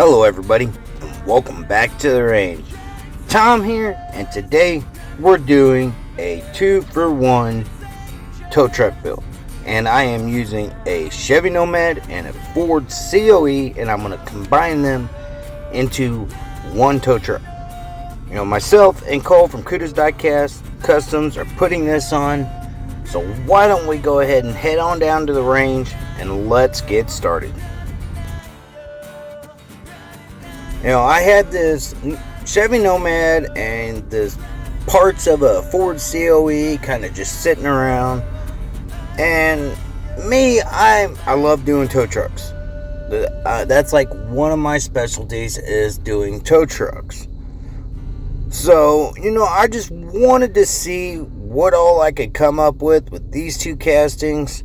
Hello everybody, and welcome back to the range. Tom here, and today we're doing a 2-for-1 tow truck build. And I am using a Chevy Nomad and a Ford COE, and I'm going to combine them into one tow truck. Myself and Cole from Cudas Diecast Customs are putting this on. So why don't we go ahead and head on down to the range and let's get started. I had this Chevy Nomad and this parts of a Ford COE kind of just sitting around. And me, I love doing tow trucks. That's like one of my specialties is doing tow trucks. So, I just wanted to see what all I could come up with these two castings.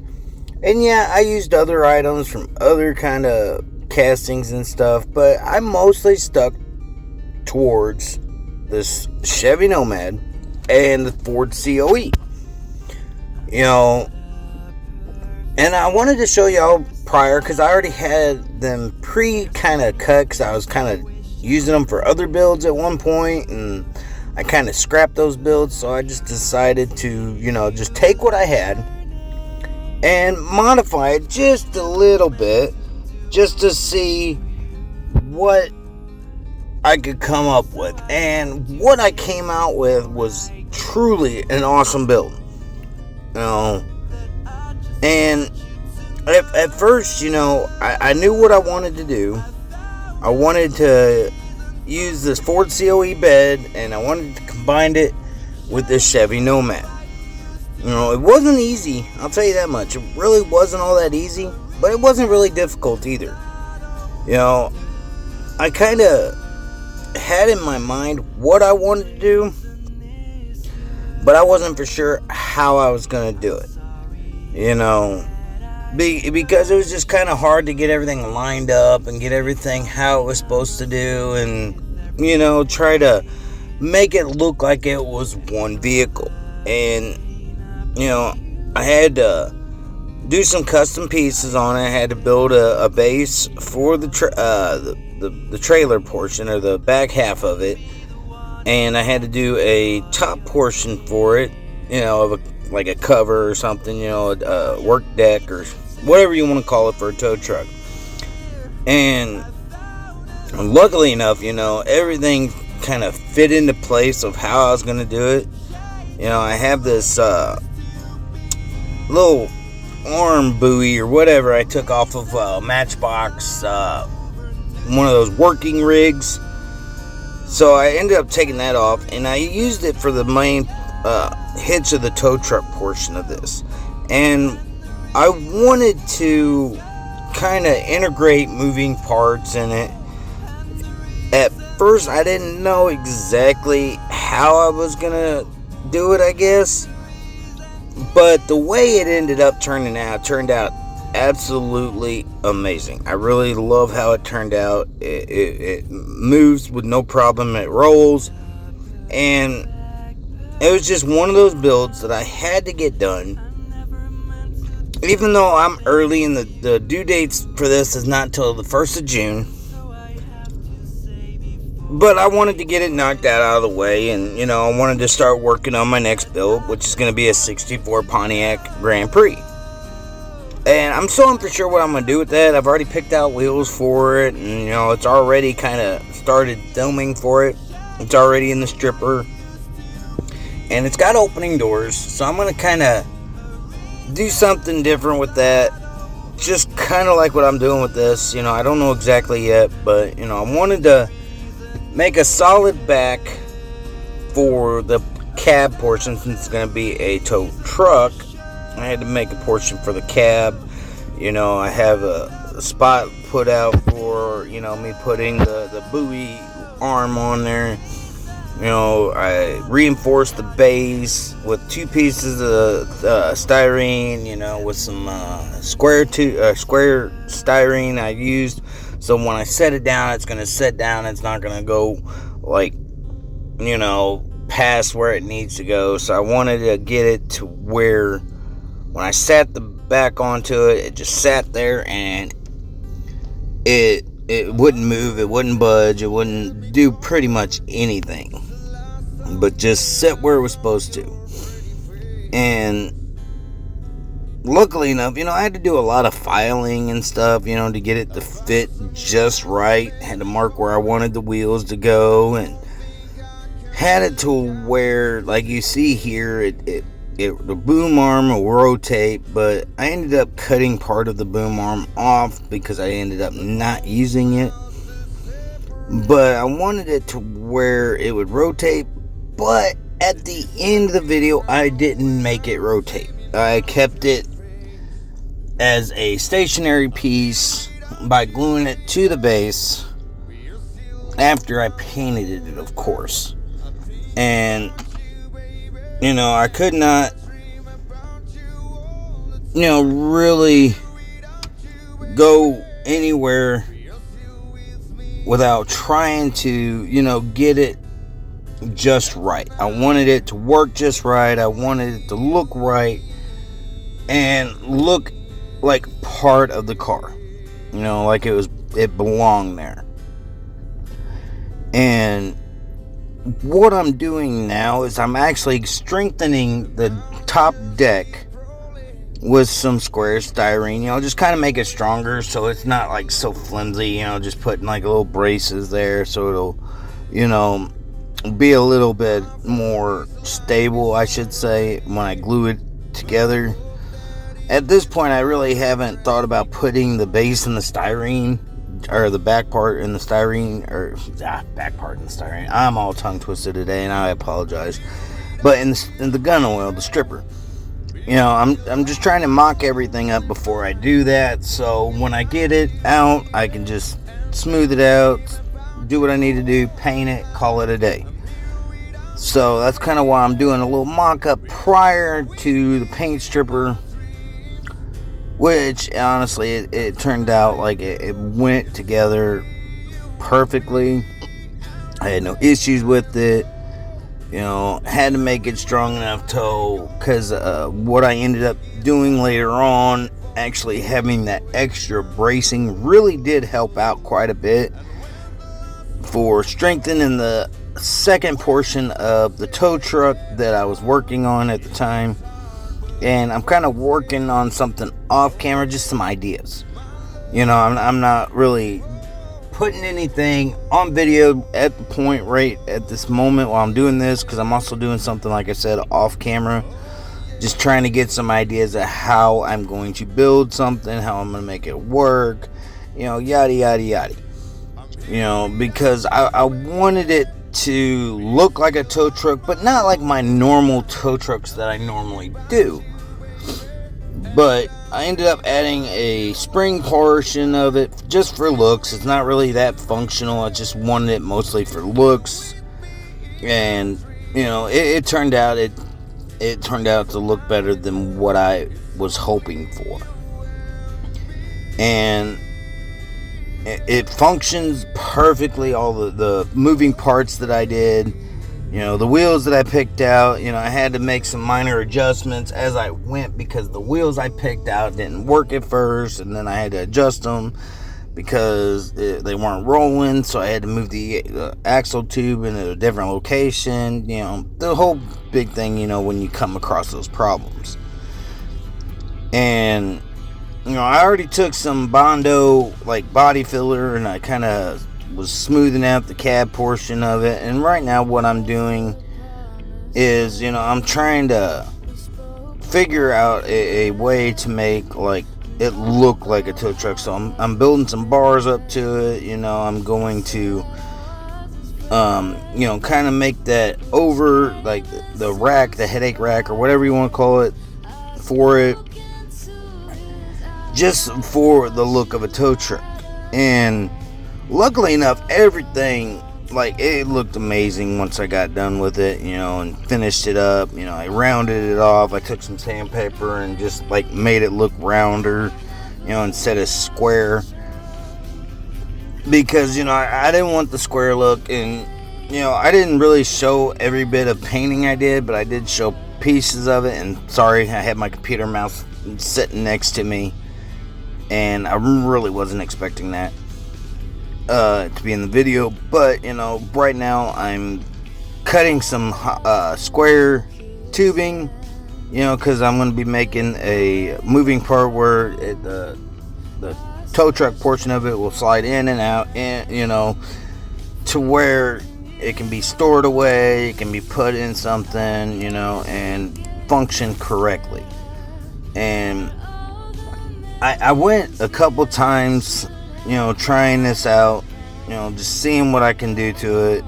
And yeah, I used other items from other kind of castings and stuff, but I mostly stuck towards this Chevy Nomad and the Ford COE. And I wanted to show y'all prior, because I already had them kind of cut, because I was kind of using them for other builds at one point, and I kind of scrapped those builds. So I just decided to just take what I had and modify it just a little bit, just to see what I could come up with. And what I came out with was truly an awesome build. And at first, I knew what I wanted to do. I wanted to use this Ford COE bed, and I wanted to combine it with this Chevy Nomad. It wasn't easy, I'll tell you that much. It really wasn't all that easy, but it wasn't really difficult either. I kind of had in my mind what I wanted to do, but I wasn't for sure how I was going to do it. Because it was just kind of hard to get everything lined up and get everything how it was supposed to do, and try to make it look like it was one vehicle. And I had to do some custom pieces on it. I had to build a base for the trailer portion, or the back half of it, and I had to do a top portion for it, of like a cover or something, a work deck or whatever you want to call it for a tow truck. And luckily enough, everything kind of fit into place of how I was going to do it. I have this little arm buoy or whatever I took off of Matchbox, one of those working rigs. So I ended up taking that off, and I used it for the main hitch of the tow truck portion of this. And I wanted to kind of integrate moving parts in it. At first, I didn't know exactly how I was gonna do it, I guess. But the way it ended up turned out absolutely amazing. I really love how it turned out. It moves with no problem. It rolls. And it was just one of those builds that I had to get done. Even though I'm early, and the due dates for this is not till the 1st of June. But I wanted to get it knocked out of the way, and I wanted to start working on my next build, which is going to be a 64 Pontiac Grand Prix. And I'm still not for sure what I'm going to do with that. I've already picked out wheels for it, and it's already kind of started filming for it. It's already in the stripper, and it's got opening doors, so I'm going to kind of do something different with that, just kind of like what I'm doing with this. I don't know exactly yet, but I wanted to make a solid back for the cab portion, since it's going to be a tow truck. I had to make a portion for the cab. I have a spot put out for me putting the buoy arm on there. I reinforced the base with 2 pieces of styrene, with some square styrene I used. So when I set it down, it's going to set down. It's not going to go past where it needs to go. So I wanted to get it to where when I sat the back onto it, it just sat there, and it it wouldn't move, it wouldn't budge, it wouldn't do pretty much anything, but just sit where it was supposed to. And luckily enough, I had to do a lot of filing and stuff, to get it to fit just right. Had to mark where I wanted the wheels to go, and had it to where, like you see here, the boom arm will rotate, but I ended up cutting part of the boom arm off because I ended up not using it. But I wanted it to where it would rotate, but at the end of the video, I didn't make it rotate. I kept it as a stationary piece by gluing it to the base after I painted it, of course. And I could not really go anywhere without trying to get it just right. I wanted it to work just right. I wanted it to look right and look like part of the car, like it belonged there. And what I'm doing now is I'm actually strengthening the top deck with some square styrene, just kind of make it stronger so it's not like so flimsy, just putting like little braces there so it'll, be a little bit more stable, I should say, when I glue it together. At this point, I really haven't thought about putting the base in the styrene, or the back part in the styrene, back part in the styrene. I'm all tongue twisted today, and I apologize. But in the gun oil, the stripper, I'm just trying to mock everything up before I do that. So when I get it out, I can just smooth it out, do what I need to do, paint it, call it a day. So that's kind of why I'm doing a little mock-up prior to the paint stripper, which honestly it turned out like it went together perfectly. I had no issues with it. Had to make it strong enough because what I ended up doing later on, actually having that extra bracing, really did help out quite a bit for strengthening the second portion of the tow truck that I was working on at the time. And I'm kind of working on something off camera, just some ideas. I'm not really putting anything on video at the point right at this moment while I'm doing this, because I'm also doing something, like I said, off camera. Just trying to get some ideas of how I'm going to build something, how I'm going to make it work, yada, yada, yada. Because I wanted it to look like a tow truck, but not like my normal tow trucks that I normally do. But I ended up adding a spring portion of it just for looks. It's not really that functional. I just wanted it mostly for looks. And it turned out it turned out to look better than what I was hoping for. And it functions perfectly. All the moving parts that I did, the wheels that I picked out, I had to make some minor adjustments as I went, because the wheels I picked out didn't work at first, and then I had to adjust them because they weren't rolling, so I had to move the axle tube into a different location. The whole big thing, when you come across those problems. And I already took some Bondo body filler, and I kind of was smoothing out the cab portion of it. And right now what I'm doing is, I'm trying to figure out a way to make it look like a tow truck. So I'm building some bars up to it. I'm going to kind of make that over the rack, the headache rack, or whatever you want to call it, for it, just for the look of a tow truck. And luckily enough, everything, it looked amazing once I got done with it, and finished it up. I rounded it off. I took some sandpaper and just made it look rounder, instead of square, because I didn't want the square look. And I didn't really show every bit of painting I did, but I did show pieces of it. And sorry, I had my computer mouse sitting next to me, and I really wasn't expecting that. to be in the video, but right now I'm cutting some square tubing, because I'm going to be making a moving part where the tow truck portion of it will slide in and out, and to where it can be stored away, it can be put in something, and function correctly. And I went a couple times, trying this out, just seeing what I can do to it.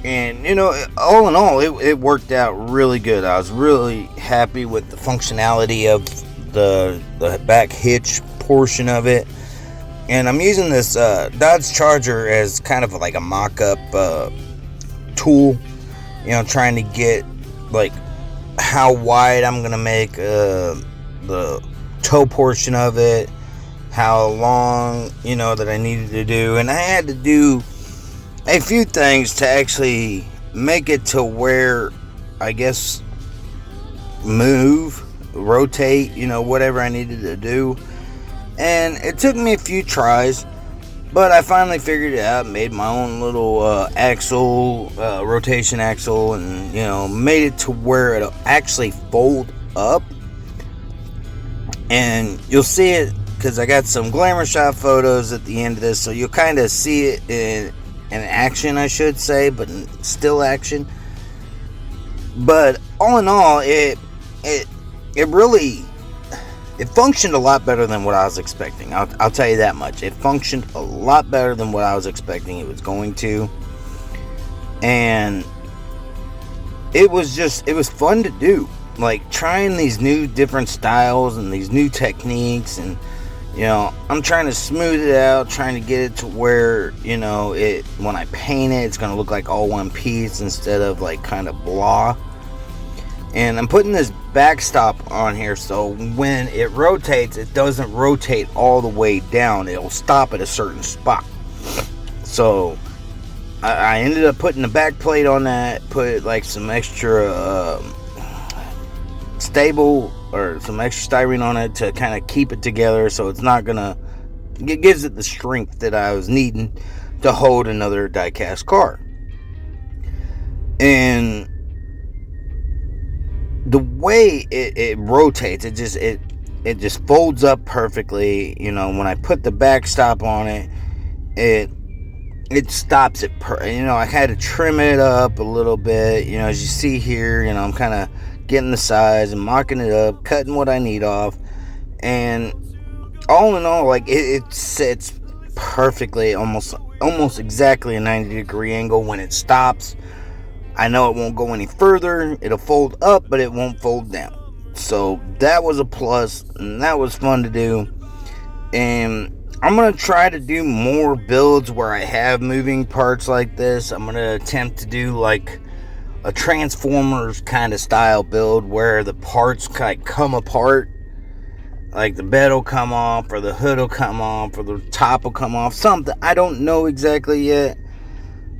And all in all, it worked out really good. I was really happy with the functionality of the back hitch portion of it. And I'm using this Dodge Charger as kind of like a mock-up tool, trying to get like how wide I'm gonna make the toe portion of it, how long that I needed to do. And I had to do a few things to actually make it to where, I guess, move, rotate, whatever I needed to do. And it took me a few tries, but I finally figured it out, made my own little axle, rotation axle, and made it to where it'll actually fold up. And you'll see it because I got some glamour shot photos at the end of this, so you'll kind of see it in action, I should say, but still action. But all in all, it really functioned a lot better than what I was expecting. I'll tell you that much. It functioned a lot better than what I was expecting it was going to. And it was fun to do. Like, trying these new different styles and these new techniques, and I'm trying to smooth it out, trying to get it to where it, when I paint it, it's going to look like all one piece instead of like kind of blah. And I'm putting this backstop on here, so when it rotates, it doesn't rotate all the way down. It'll stop at a certain spot. So I ended up putting the back plate on that, put like some extra stable or some extra styrene on it to kind of keep it together, so it's not gonna, it gives it the strength that I was needing to hold another die-cast car. And the way it rotates, it just folds up perfectly. When I put the backstop on it, it stops it. I had to trim it up a little bit. As you see here, I'm kind of getting the size and mocking it up, cutting what I need off, and all in all, like it sits perfectly, almost exactly a 90-degree angle. When it stops, I know it won't go any further. It'll fold up, but it won't fold down. So that was a plus, and that was fun to do. And I'm going to try to do more builds where I have moving parts like this. I'm going to attempt to do like a Transformers kind of style build where the parts kind of come apart. Like the bed will come off, or the hood will come off, or the top will come off. Something. I don't know exactly yet.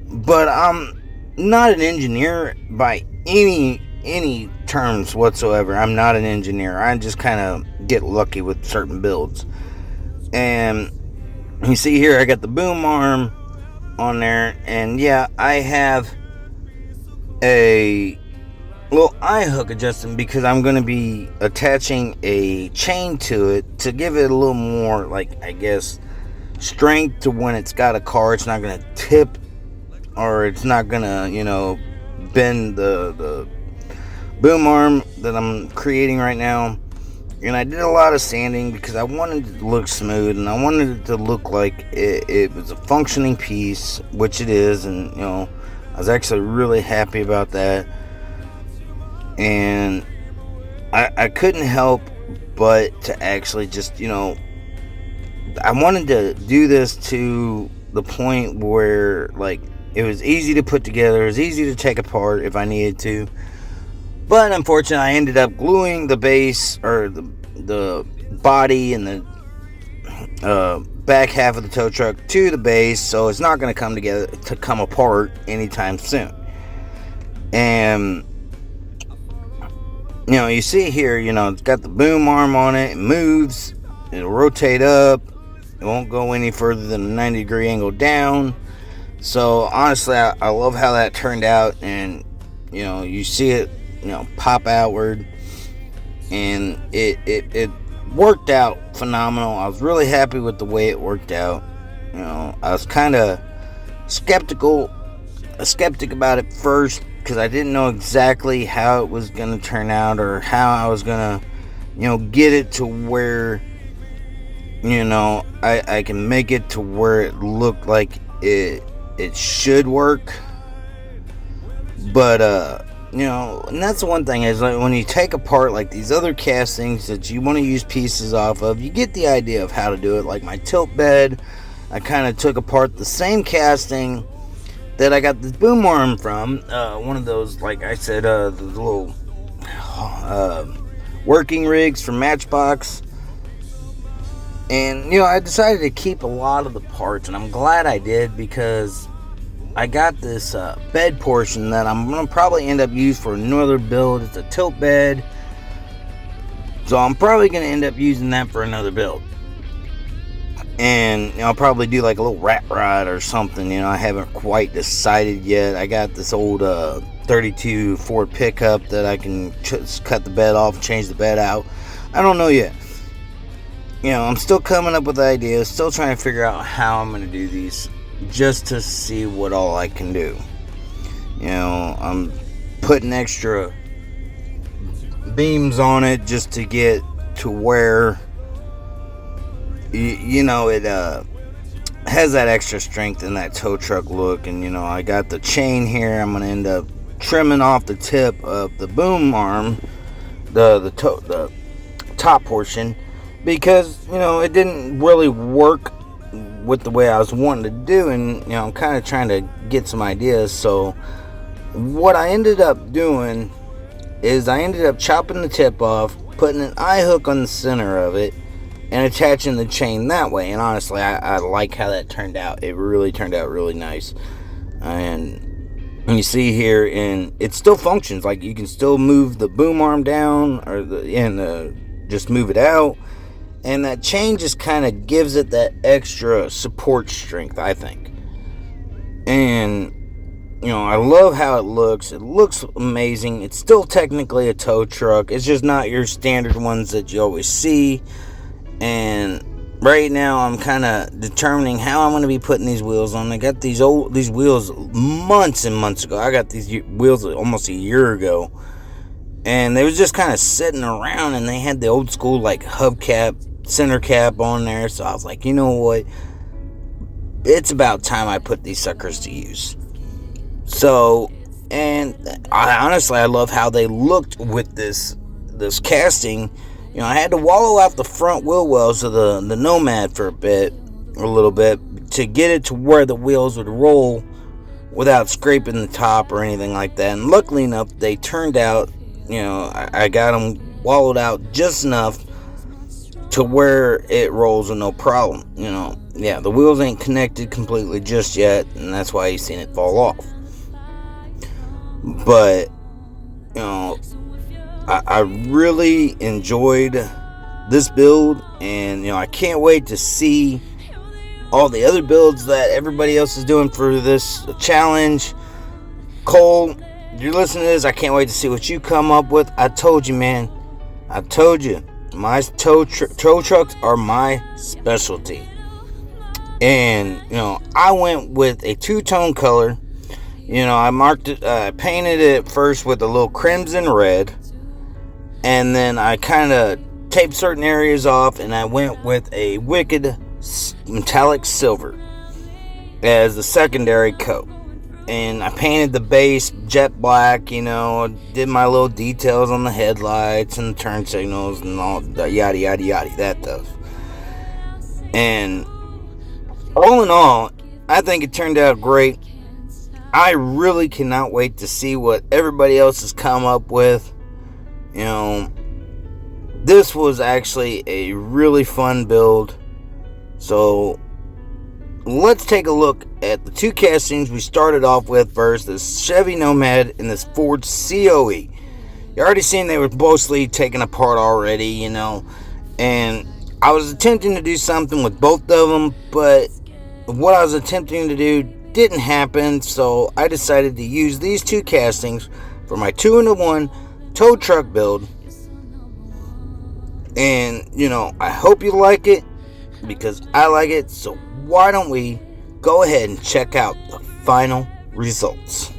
But I'm not an engineer by any terms whatsoever. I'm not an engineer. I just kind of get lucky with certain builds. And you see here, I got the boom arm on there, and yeah, I have a little eye hook adjustment because I'm going to be attaching a chain to it to give it a little more, like, I guess, strength to when it's got a car. It's not going to tip, or it's not going to, bend the boom arm that I'm creating right now. And I did a lot of sanding because I wanted it to look smooth, and I wanted it to look like it was a functioning piece, which it is. And I was actually really happy about that. And I couldn't help but to actually just, I wanted to do this to the point where, like, it was easy to put together, it was easy to take apart if I needed to. But unfortunately, I ended up gluing the base, or the body and the back half of the tow truck to the base, so it's not going to come apart anytime soon. And you see here, it's got the boom arm on it. It moves, it'll rotate up, It won't go any further than a 90-degree angle down. So honestly, I love how that turned out, and you see it pop outward, and it worked out phenomenal. I was really happy with the way it worked out. I was kind of a skeptic about it first, because I didn't know exactly how it was going to turn out, or how I was going to get it to where I can make it to where it looked like it should work. But and that's the one thing, is like when you take apart like these other castings that you want to use pieces off of, you get the idea of how to do it. Like my tilt bed, I kind of took apart the same casting that I got this boom arm from, one of those, like I said, the little working rigs from Matchbox. And I decided to keep a lot of the parts, and I'm glad I did, because I got this bed portion that I'm going to probably end up using for another build. It's a tilt bed, so I'm probably going to end up using that for another build. And I'll probably do like a little rat rod or something. I haven't quite decided yet. I got this old 32 Ford pickup that I can just cut the bed off, change the bed out. I don't know yet. I'm still coming up with ideas, still trying to figure out how I'm going to do these, just to see what all I can do. I'm putting extra beams on it just to get to where it has that extra strength and that tow truck look. And I got the chain here. I'm going to end up trimming off the tip of the boom arm, the top portion, because it didn't really work with the way I was wanting to do. And I'm kind of trying to get some ideas. So what I ended up doing is I ended up chopping the tip off, putting an eye hook on the center of it, and attaching the chain that way. And honestly, I like how that turned out. It really turned out really nice. And you see here, and it still functions. Like, you can still move the boom arm down, or just move it out. And that chain just kind of gives it that extra support strength, I think. And I love how it looks. It looks amazing. It's still technically a tow truck. It's just not your standard ones that you always see. And right now I'm kind of determining how I'm going to be putting these wheels on. I got these wheels months and months ago. I got these wheels almost a year ago, and they was just kind of sitting around, and they had the old school like hubcap, center cap on there. So I was like, you know what, it's about time I put these suckers to use. So, and I love how they looked with this casting. I had to wallow out the front wheel wells of the Nomad for a little bit, to get it to where the wheels would roll without scraping the top or anything like that. And luckily enough, they turned out, I got them wallowed out just enough to where it rolls with no problem. The wheels ain't connected completely just yet, and that's why you've seen it fall off. But, I really enjoyed this build, and I can't wait to see all the other builds that everybody else is doing for this challenge. Cole, you're listening to this, I can't wait to see what you come up with. I told you, man. I told you, my tow trucks are my specialty. And I went with a two-tone color. I marked it, painted it first with a little crimson red. And then I kind of taped certain areas off, and I went with a wicked metallic silver as the secondary coat. And I painted the base jet black, did my little details on the headlights and the turn signals and all the yada yada yada, that stuff. And all in all, I think it turned out great. I really cannot wait to see what everybody else has come up with. This was actually a really fun build. So let's take a look at the two castings we started off with first. This Chevy Nomad and this Ford COE. You already seen they were mostly taken apart already, and I was attempting to do something with both of them, but what I was attempting to do didn't happen, so I decided to use these two castings for my 2-in-1 tow truck build. And, I hope you like it, because I like it, so why don't we go ahead and check out the final results.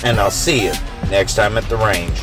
And I'll see you next time at the range.